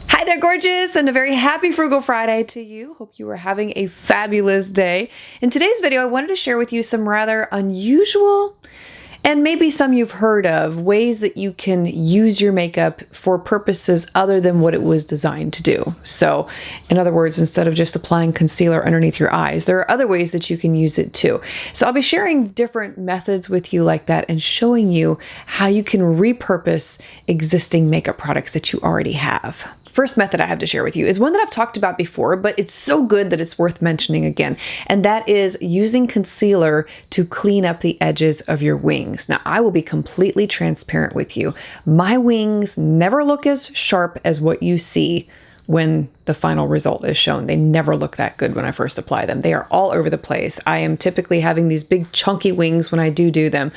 Hi there, gorgeous, and a very happy Frugal Friday to you. Hope you are having a fabulous day. In today's video, I wanted to share with you some rather unusual and maybe some you've heard of ways that you can use your makeup for purposes other than what it was designed to do. So, in other words, instead of just applying concealer underneath your eyes, there are other ways that you can use it too. So I'll be sharing different methods with you like that and showing you how you can repurpose existing makeup products that you already have. First method I have to share with you is one that I've talked about before, but it's so good that it's worth mentioning again. And that is using concealer to clean up the edges of your wings. Now, I will be completely transparent with you. My wings never look as sharp as what you see when the final result is shown. They never look that good when I first apply them. They are all over the place. I am typically having these big chunky wings when I do them.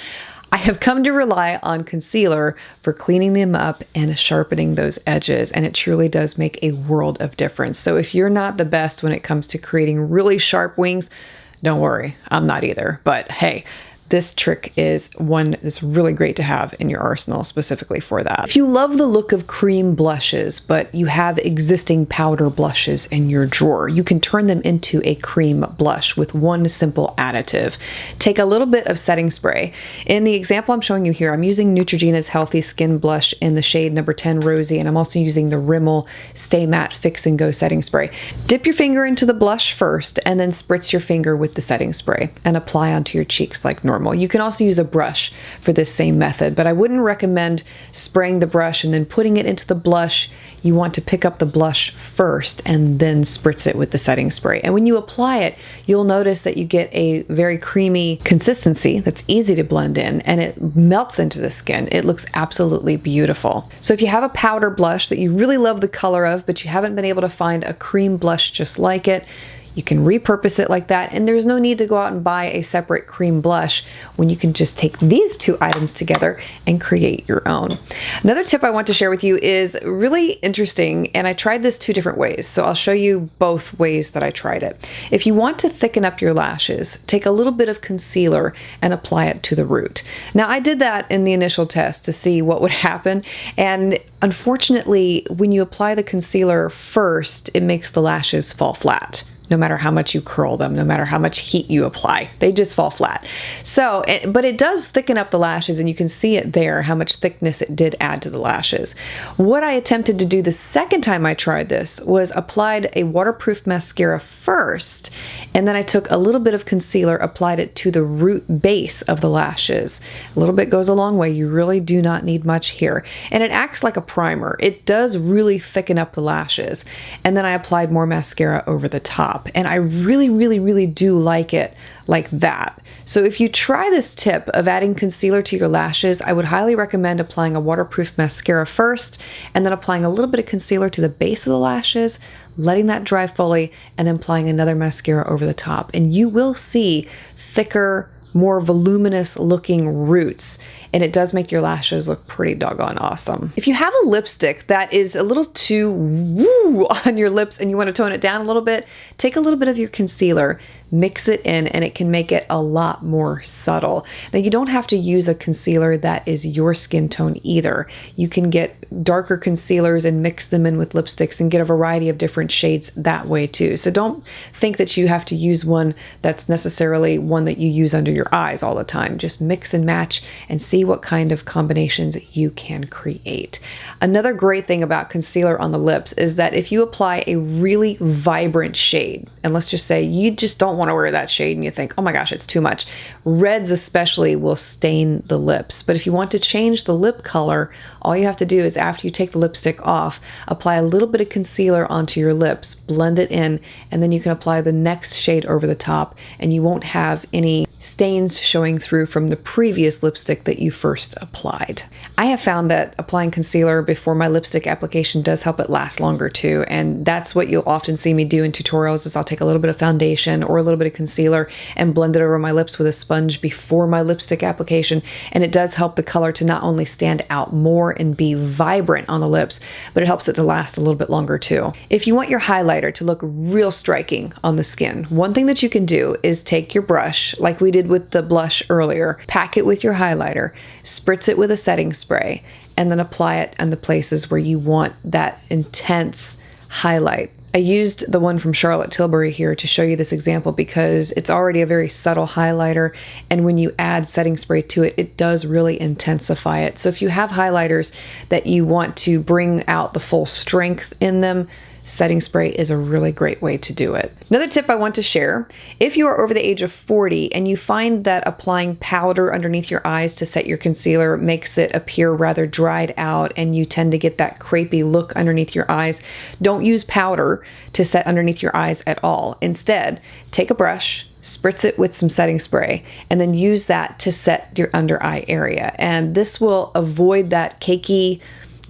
I have come to rely on concealer for cleaning them up and sharpening those edges, and it truly does make a world of difference. So if you're not the best when it comes to creating really sharp wings, don't worry, I'm not either. But hey, this trick is one that's really great to have in your arsenal specifically for that. If you love the look of cream blushes, but you have existing powder blushes in your drawer, you can turn them into a cream blush with one simple additive. Take a little bit of setting spray. In the example I'm showing you here, I'm using Neutrogena's Healthy Skin Blush in the shade number 10 Rosy, and I'm also using the Rimmel Stay Matte Fix and Go setting spray. Dip your finger into the blush first, and then spritz your finger with the setting spray and apply onto your cheeks like normal. You can also use a brush for this same method, but I wouldn't recommend spraying the brush and then putting it into the blush. You want to pick up the blush first and then spritz it with the setting spray. And when you apply it, you'll notice that you get a very creamy consistency that's easy to blend in, and it melts into the skin. It looks absolutely beautiful. So if you have a powder blush that you really love the color of, but you haven't been able to find a cream blush just like it, you can repurpose it like that, and there's no need to go out and buy a separate cream blush when you can just take these two items together and create your own. Another tip I want to share with you is really interesting, and I tried this two different ways, so I'll show you both ways that I tried it. If you want to thicken up your lashes, take a little bit of concealer and apply it to the root. Now, I did that in the initial test to see what would happen, and unfortunately, when you apply the concealer first, it makes the lashes fall flat. No matter how much you curl them, no matter how much heat you apply, they just fall flat. So, but it does thicken up the lashes, and you can see it there, how much thickness it did add to the lashes. What I attempted to do the second time I tried this was applied a waterproof mascara first, and then I took a little bit of concealer, applied it to the root base of the lashes. A little bit goes a long way. You really do not need much here. And it acts like a primer. It does really thicken up the lashes. And then I applied more mascara over the top. And I really do like it like that. So if you try this tip of adding concealer to your lashes, I would highly recommend applying a waterproof mascara first, and then applying a little bit of concealer to the base of the lashes, letting that dry fully, and then applying another mascara over the top. And you will see thicker, more voluminous looking roots, and it does make your lashes look pretty doggone awesome. If you have a lipstick that is a little too woo on your lips and you want to tone it down a little bit, take a little bit of your concealer, mix it in, and it can make it a lot more subtle. Now, you don't have to use a concealer that is your skin tone either. You can get darker concealers and mix them in with lipsticks and get a variety of different shades that way too. So don't think that you have to use one that's necessarily one that you use under your eyes all the time. Just mix and match and see what kind of combinations you can create. Another great thing about concealer on the lips is that if you apply a really vibrant shade, and let's just say you just don't want to wear that shade and you think, oh my gosh, it's too much. Reds especially will stain the lips. But if you want to change the lip color, all you have to do is after you take the lipstick off, apply a little bit of concealer onto your lips, blend it in, and then you can apply the next shade over the top, and you won't have any stains showing through from the previous lipstick that you first applied. I have found that applying concealer before my lipstick application does help it last longer too, and that's what you'll often see me do in tutorials is I'll take a little bit of foundation or a little bit of concealer and blend it over my lips with a sponge before my lipstick application, and it does help the color to not only stand out more and be vibrant on the lips, but it helps it to last a little bit longer too. If you want your highlighter to look real striking on the skin, one thing that you can do is take your brush like we we did with the blush earlier. Pack it with your highlighter, spritz it with a setting spray, and then apply it on the places where you want that intense highlight. I used the one from Charlotte Tilbury here to show you this example because it's already a very subtle highlighter, and when you add setting spray to it, it does really intensify it. So if you have highlighters that you want to bring out the full strength in them, setting spray is a really great way to do it. Another tip I want to share, if you are over the age of 40 and you find that applying powder underneath your eyes to set your concealer makes it appear rather dried out and you tend to get that crepey look underneath your eyes, don't use powder to set underneath your eyes at all. Instead, take a brush, spritz it with some setting spray, and then use that to set your under eye area. And this will avoid that cakey,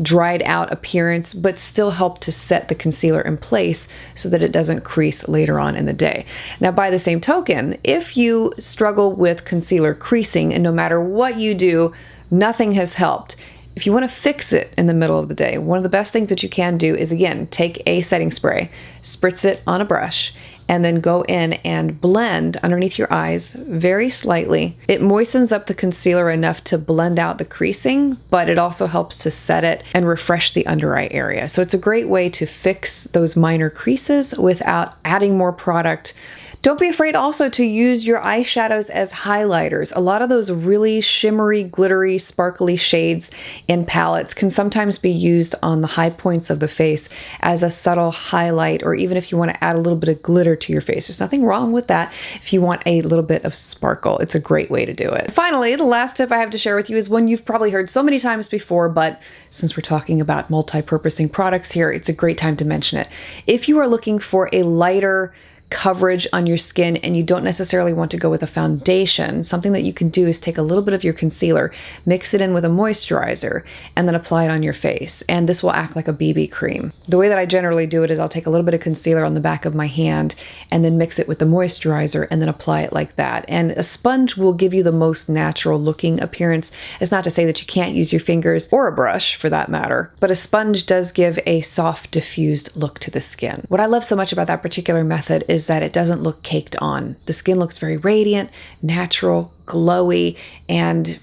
dried out appearance, but still help to set the concealer in place so that it doesn't crease later on in the day. Now, by the same token, if you struggle with concealer creasing and no matter what you do, nothing has helped, if you want to fix it in the middle of the day, one of the best things that you can do is, again, take a setting spray, spritz it on a brush, and then go in and blend underneath your eyes very slightly. It moistens up the concealer enough to blend out the creasing, but it also helps to set it and refresh the under eye area. So it's a great way to fix those minor creases without adding more product. Don't be afraid also to use your eyeshadows as highlighters. A lot of those really shimmery, glittery, sparkly shades in palettes can sometimes be used on the high points of the face as a subtle highlight, or even if you want to add a little bit of glitter to your face. There's nothing wrong with that if you want a little bit of sparkle. It's a great way to do it. Finally, the last tip I have to share with you is one you've probably heard so many times before, but since we're talking about multi-purposing products here, it's a great time to mention it. If you are looking for a lighter coverage on your skin and you don't necessarily want to go with a foundation, something that you can do is take a little bit of your concealer, mix it in with a moisturizer, and then apply it on your face. And this will act like a BB cream. The way that I generally do it is I'll take a little bit of concealer on the back of my hand and then mix it with the moisturizer and then apply it like that. And a sponge will give you the most natural looking appearance. It's not to say that you can't use your fingers or a brush for that matter, but a sponge does give a soft, diffused look to the skin. What I love so much about that particular method is that it doesn't look caked on. The skin looks very radiant, natural, glowy, and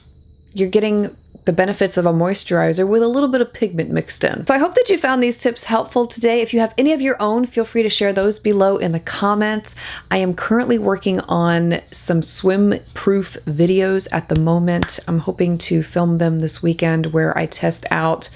you're getting the benefits of a moisturizer with a little bit of pigment mixed in. So I hope that you found these tips helpful today. If you have any of your own, feel free to share those below in the comments. I am currently working on some swim-proof videos at the moment. I'm hoping to film them this weekend where I test out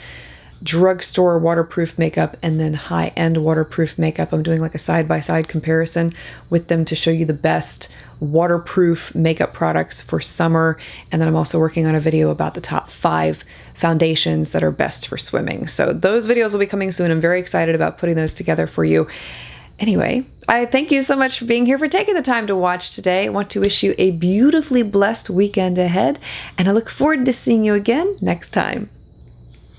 drugstore waterproof makeup and then high-end waterproof makeup. I'm doing like a side-by-side comparison with them to show you the best waterproof makeup products for summer. And then I'm also working on a video about the top 5 foundations that are best for swimming. So those videos will be coming soon. I'm very excited about putting those together for you. Anyway, I thank you so much for being here, for taking the time to watch today. I want to wish you a beautifully blessed weekend ahead, and I look forward to seeing you again next time.